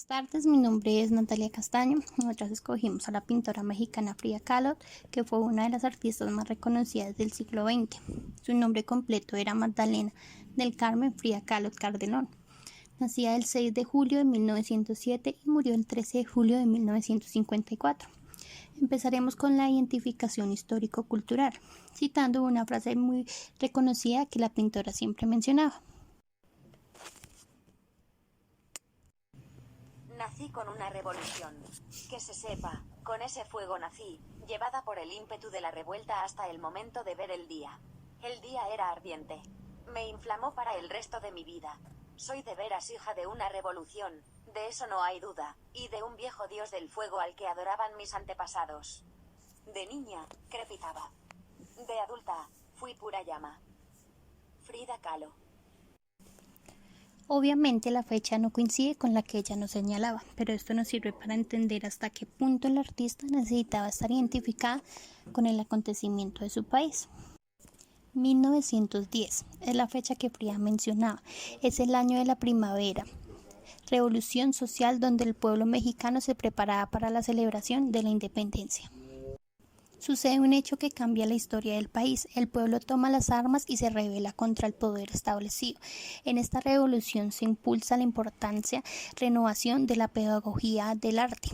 Buenas tardes, mi nombre es Natalia Castaño. Nosotros escogimos a la pintora mexicana Frida Kahlo, que fue una de las artistas más reconocidas del siglo XX. Su nombre completo era Magdalena del Carmen Frida Kahlo Calderón. Nacida el 6 de julio de 1907 y murió el 13 de julio de 1954. Empezaremos con la identificación histórico-cultural, citando una frase muy reconocida que la pintora siempre mencionaba. Nací con una revolución. Que se sepa, con ese fuego nací, llevada por el ímpetu de la revuelta hasta el momento de ver el día. El día era ardiente. Me inflamó para el resto de mi vida. Soy de veras hija de una revolución, de eso no hay duda, y de un viejo dios del fuego al que adoraban mis antepasados. De niña, crepitaba. De adulta, fui pura llama. Frida Kahlo. Obviamente la fecha no coincide con la que ella nos señalaba, pero esto nos sirve para entender hasta qué punto el artista necesitaba estar identificada con el acontecimiento de su país. 1910 es la fecha que Frida mencionaba, es el año de la primavera, revolución social donde el pueblo mexicano se preparaba para la celebración de la independencia. Sucede un hecho que cambia la historia del país. El pueblo toma las armas y se rebela contra el poder establecido. En esta revolución se impulsa la importancia renovación de la pedagogía del arte.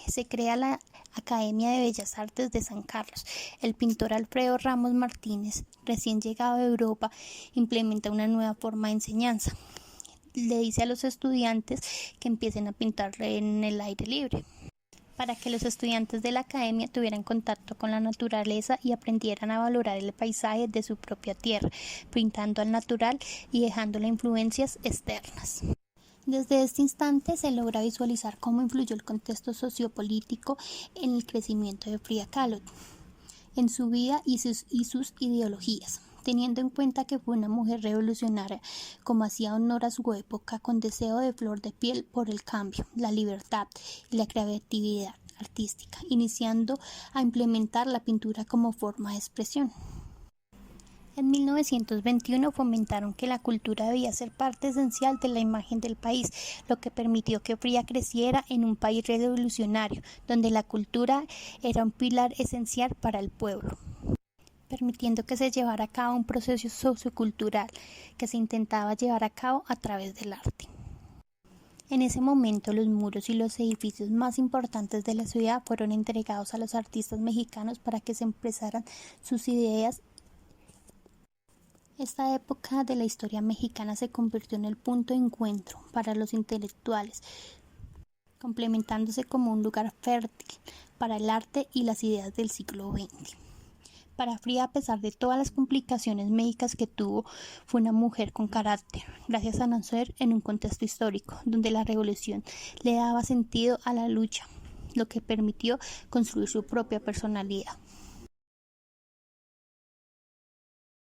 Se crea la Academia de Bellas Artes de San Carlos. El pintor Alfredo Ramos Martínez, recién llegado de Europa, implementa una nueva forma de enseñanza. Le dice a los estudiantes que empiecen a pintar en el aire libre, para que los estudiantes de la academia tuvieran contacto con la naturaleza y aprendieran a valorar el paisaje de su propia tierra, pintando al natural y dejando las influencias externas. Desde este instante se logra visualizar cómo influyó el contexto sociopolítico en el crecimiento de Frida Kahlo, en su vida y sus ideologías, teniendo en cuenta que fue una mujer revolucionaria, como hacía honor a su época, con deseo de flor de piel por el cambio, la libertad y la creatividad artística, iniciando a implementar la pintura como forma de expresión. En 1921 fomentaron que la cultura debía ser parte esencial de la imagen del país, lo que permitió que Frida creciera en un país revolucionario, donde la cultura era un pilar esencial para el pueblo, permitiendo que se llevara a cabo un proceso sociocultural que se intentaba llevar a cabo a través del arte. En ese momento, los muros y los edificios más importantes de la ciudad fueron entregados a los artistas mexicanos para que se expresaran sus ideas. Esta época de la historia mexicana se convirtió en el punto de encuentro para los intelectuales, complementándose como un lugar fértil para el arte y las ideas del siglo XX. Para Frida, a pesar de todas las complicaciones médicas que tuvo, fue una mujer con carácter, gracias a nacer en un contexto histórico, donde la revolución le daba sentido a la lucha, lo que permitió construir su propia personalidad.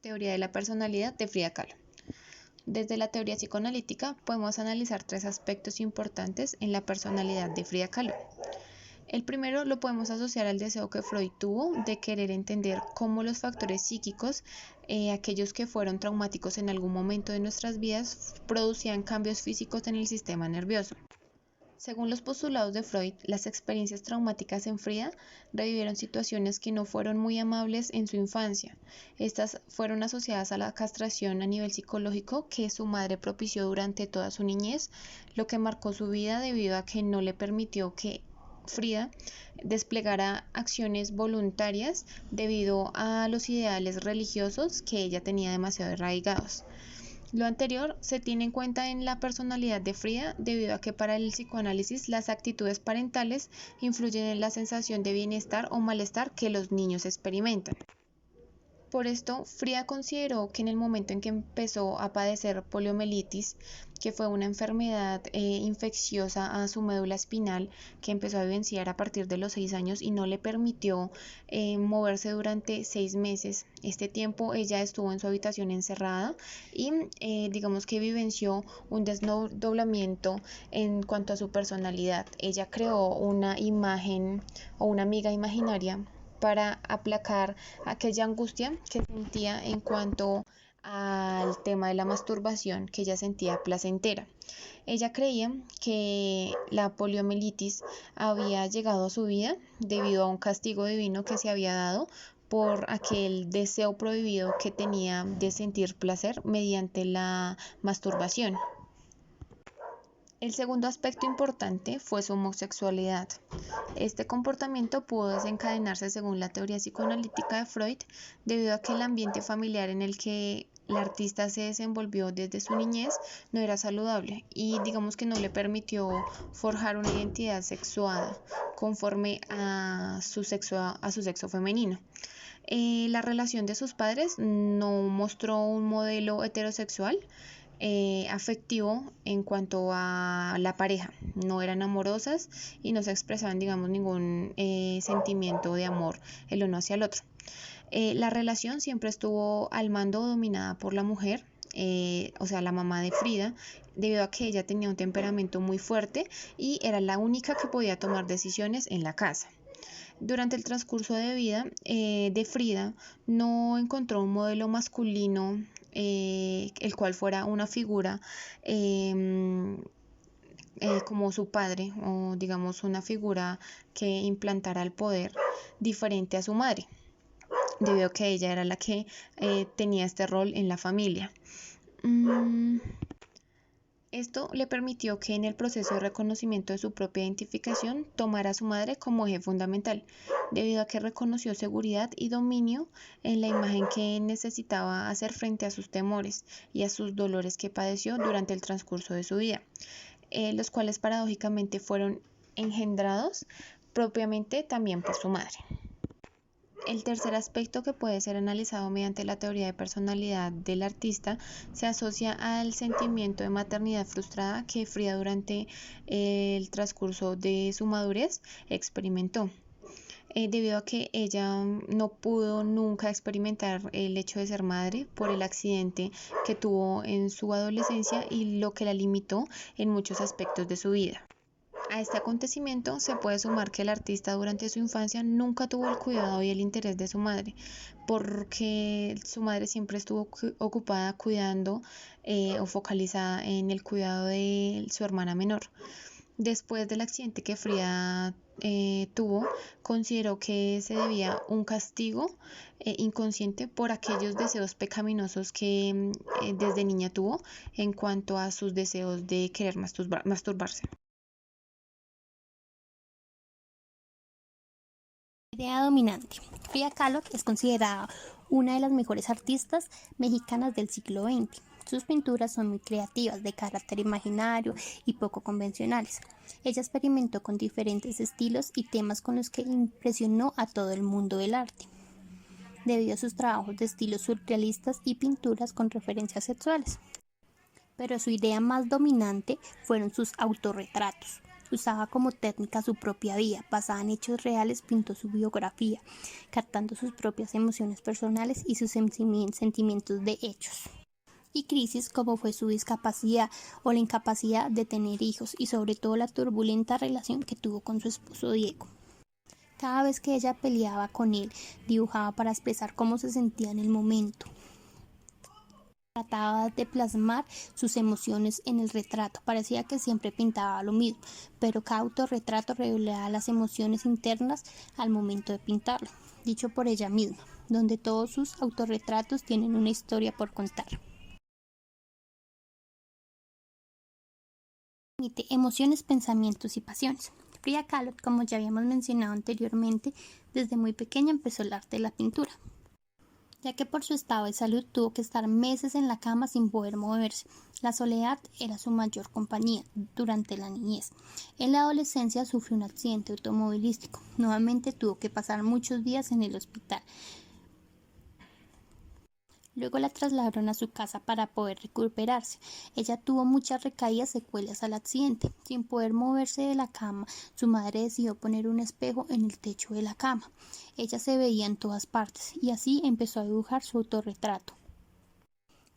Teoría de la personalidad de Frida Kahlo. Desde la teoría psicoanalítica podemos analizar tres aspectos importantes en la personalidad de Frida Kahlo. El primero lo podemos asociar al deseo que Freud tuvo de querer entender cómo los factores psíquicos, aquellos que fueron traumáticos en algún momento de nuestras vidas, producían cambios físicos en el sistema nervioso. Según los postulados de Freud, las experiencias traumáticas en Frida revivieron situaciones que no fueron muy amables en su infancia. Estas fueron asociadas a la castración a nivel psicológico que su madre propició durante toda su niñez, lo que marcó su vida debido a que no le permitió que Frida desplegara acciones voluntarias debido a los ideales religiosos que ella tenía demasiado arraigados. Lo anterior se tiene en cuenta en la personalidad de Frida debido a que para el psicoanálisis las actitudes parentales influyen en la sensación de bienestar o malestar que los niños experimentan. Por esto, Frida consideró que en el momento en que empezó a padecer poliomielitis, que fue una enfermedad infecciosa a su médula espinal que empezó a vivenciar a partir de los 6 años y no le permitió moverse durante 6 meses. Este tiempo ella estuvo en su habitación encerrada y digamos que vivenció un desdoblamiento en cuanto a su personalidad. Ella creó una imagen o una amiga imaginaria para aplacar aquella angustia que sentía en cuanto al tema de la masturbación que ella sentía placentera. Ella creía que la poliomielitis había llegado a su vida debido a un castigo divino que se había dado por aquel deseo prohibido que tenía de sentir placer mediante la masturbación. El segundo aspecto importante fue su homosexualidad. Este comportamiento pudo desencadenarse según la teoría psicoanalítica de Freud debido a que el ambiente familiar en el que la artista se desenvolvió desde su niñez no era saludable y digamos que no le permitió forjar una identidad sexuada conforme a su sexo femenino. La relación de sus padres no mostró un modelo heterosexual afectivo en cuanto a la pareja. No eran amorosas y no se expresaban, digamos, ningún sentimiento de amor el uno hacia el otro. La relación siempre estuvo al mando o dominada por la mujer, o sea, la mamá de Frida, debido a que ella tenía un temperamento muy fuerte y era la única que podía tomar decisiones en la casa. Durante el transcurso de vida de Frida, no encontró un modelo masculino el cual fuera una figura como su padre, o digamos una figura que implantara el poder diferente a su madre, debido a que ella era la que tenía este rol en la familia. Esto le permitió que en el proceso de reconocimiento de su propia identificación tomara a su madre como eje fundamental, debido a que reconoció seguridad y dominio en la imagen que necesitaba hacer frente a sus temores y a sus dolores que padeció durante el transcurso de su vida, los cuales paradójicamente fueron engendrados propiamente también por su madre. El tercer aspecto que puede ser analizado mediante la teoría de personalidad del artista se asocia al sentimiento de maternidad frustrada que Frida durante el transcurso de su madurez experimentó. Debido a que ella no pudo nunca experimentar el hecho de ser madre por el accidente que tuvo en su adolescencia y lo que la limitó en muchos aspectos de su vida. A este acontecimiento se puede sumar que el artista durante su infancia nunca tuvo el cuidado y el interés de su madre, porque su madre siempre estuvo ocupada cuidando o focalizada en el cuidado de su hermana menor. Después del accidente que Frida tuvo, consideró que se debía un castigo inconsciente por aquellos deseos pecaminosos que desde niña tuvo en cuanto a sus deseos de querer masturbarse. Idea dominante. Frida Kahlo es considerada una de las mejores artistas mexicanas del siglo XX. Sus pinturas son muy creativas, de carácter imaginario y poco convencionales. Ella experimentó con diferentes estilos y temas con los que impresionó a todo el mundo del arte, debido a sus trabajos de estilos surrealistas y pinturas con referencias sexuales. Pero su idea más dominante fueron sus autorretratos. Usaba como técnica su propia vida, basada en hechos reales, pintó su biografía, captando sus propias emociones personales y sus sentimientos de hechos y crisis como fue su discapacidad o la incapacidad de tener hijos y sobre todo la turbulenta relación que tuvo con su esposo Diego. Cada vez que ella peleaba con él, dibujaba para expresar cómo se sentía en el momento. Trataba de plasmar sus emociones en el retrato. Parecía que siempre pintaba lo mismo, pero cada autorretrato revelaba las emociones internas al momento de pintarlo, dicho por ella misma, donde todos sus autorretratos tienen una historia por contar. Emociones, pensamientos y pasiones. Frida Kahlo, como ya habíamos mencionado anteriormente, desde muy pequeña empezó el arte de la pintura, ya que por su estado de salud tuvo que estar meses en la cama sin poder moverse. La soledad era su mayor compañía durante la niñez. En la adolescencia sufrió un accidente automovilístico. Nuevamente tuvo que pasar muchos días en el hospital. Luego la trasladaron a su casa para poder recuperarse. Ella tuvo muchas recaídas secuelas al accidente. Sin poder moverse de la cama, su madre decidió poner un espejo en el techo de la cama. Ella se veía en todas partes y así empezó a dibujar su autorretrato.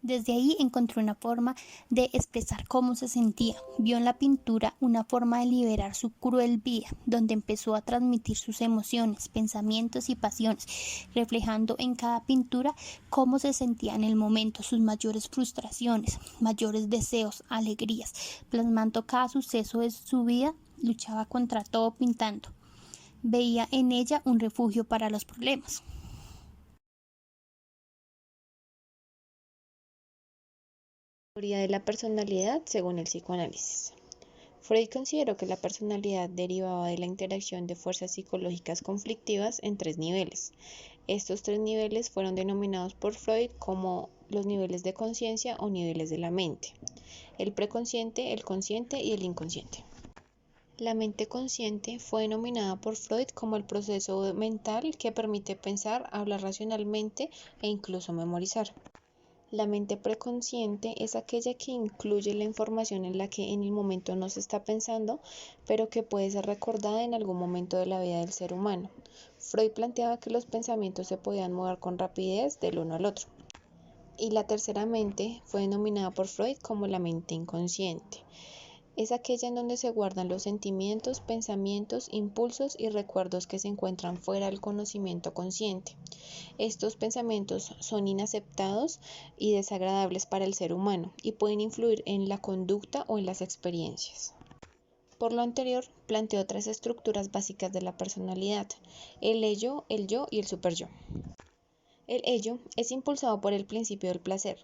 Desde ahí encontró una forma de expresar cómo se sentía. Vio en la pintura una forma de liberar su cruel vida, donde empezó a transmitir sus emociones, pensamientos y pasiones, reflejando en cada pintura cómo se sentía en el momento, sus mayores frustraciones, mayores deseos, alegrías. Plasmando cada suceso de su vida, luchaba contra todo pintando. Veía en ella un refugio para los problemas. Teoría de la personalidad según el psicoanálisis. Freud consideró que la personalidad derivaba de la interacción de fuerzas psicológicas conflictivas en tres niveles. Estos tres niveles fueron denominados por Freud como los niveles de conciencia o niveles de la mente: el preconsciente, el consciente y el inconsciente. La mente consciente fue denominada por Freud como el proceso mental que permite pensar, hablar racionalmente e incluso memorizar. La mente preconsciente es aquella que incluye la información en la que en el momento no se está pensando, pero que puede ser recordada en algún momento de la vida del ser humano. Freud planteaba que los pensamientos se podían mover con rapidez del uno al otro. Y la tercera mente fue denominada por Freud como la mente inconsciente. Es aquella en donde se guardan los sentimientos, pensamientos, impulsos y recuerdos que se encuentran fuera del conocimiento consciente. Estos pensamientos son inaceptados y desagradables para el ser humano y pueden influir en la conducta o en las experiencias. Por lo anterior, planteó tres estructuras básicas de la personalidad: el ello, el yo y el superyo. El ello es impulsado por el principio del placer.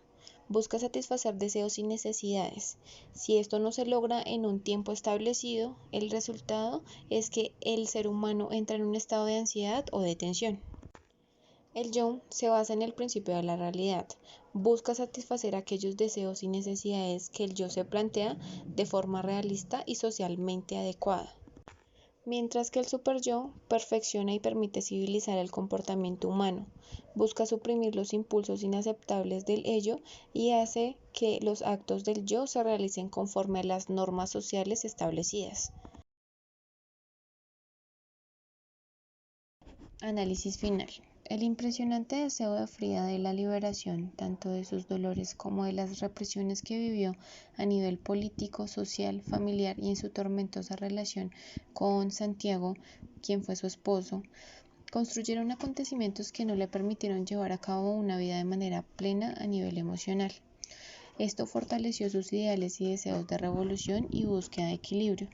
Busca satisfacer deseos y necesidades. Si esto no se logra en un tiempo establecido, el resultado es que el ser humano entra en un estado de ansiedad o de tensión. El yo se basa en el principio de la realidad. Busca satisfacer aquellos deseos y necesidades que el yo se plantea de forma realista y socialmente adecuada. Mientras que el superyo perfecciona y permite civilizar el comportamiento humano, busca suprimir los impulsos inaceptables del ello y hace que los actos del yo se realicen conforme a las normas sociales establecidas. Análisis final. El impresionante deseo de Frida de la liberación, tanto de sus dolores como de las represiones que vivió a nivel político, social, familiar y en su tormentosa relación con Santiago, quien fue su esposo, construyeron acontecimientos que no le permitieron llevar a cabo una vida de manera plena a nivel emocional. Esto fortaleció sus ideales y deseos de revolución y búsqueda de equilibrio,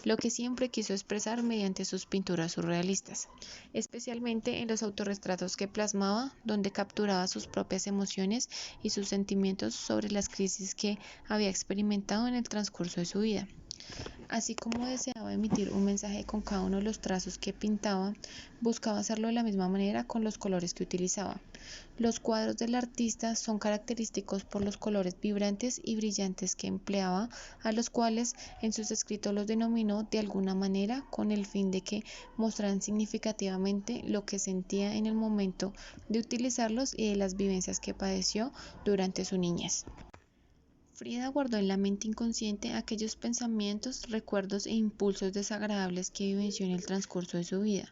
lo que siempre quiso expresar mediante sus pinturas surrealistas, especialmente en los autorretratos que plasmaba, donde capturaba sus propias emociones y sus sentimientos sobre las crisis que había experimentado en el transcurso de su vida. Así como deseaba emitir un mensaje con cada uno de los trazos que pintaba, buscaba hacerlo de la misma manera con los colores que utilizaba. Los cuadros del artista son característicos por los colores vibrantes y brillantes que empleaba, a los cuales en sus escritos los denominó de alguna manera con el fin de que mostraran significativamente lo que sentía en el momento de utilizarlos y de las vivencias que padeció durante su niñez. Frida guardó en la mente inconsciente aquellos pensamientos, recuerdos e impulsos desagradables que vivenció en el transcurso de su vida,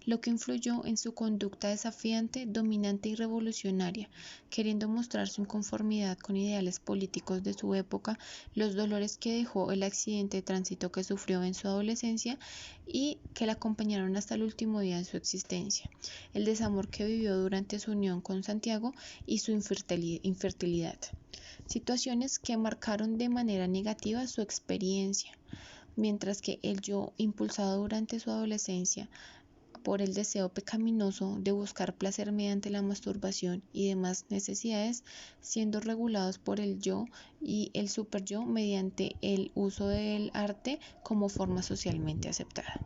lo que influyó en su conducta desafiante, dominante y revolucionaria, queriendo mostrar su inconformidad con ideales políticos de su época, los dolores que dejó el accidente de tránsito que sufrió en su adolescencia y que la acompañaron hasta el último día de su existencia, el desamor que vivió durante su unión con Santiago y su infertilidad. Situaciones que marcaron de manera negativa su experiencia, mientras que el yo, impulsado durante su adolescencia por el deseo pecaminoso de buscar placer mediante la masturbación y demás necesidades, siendo regulados por el yo y el superyo mediante el uso del arte como forma socialmente aceptada.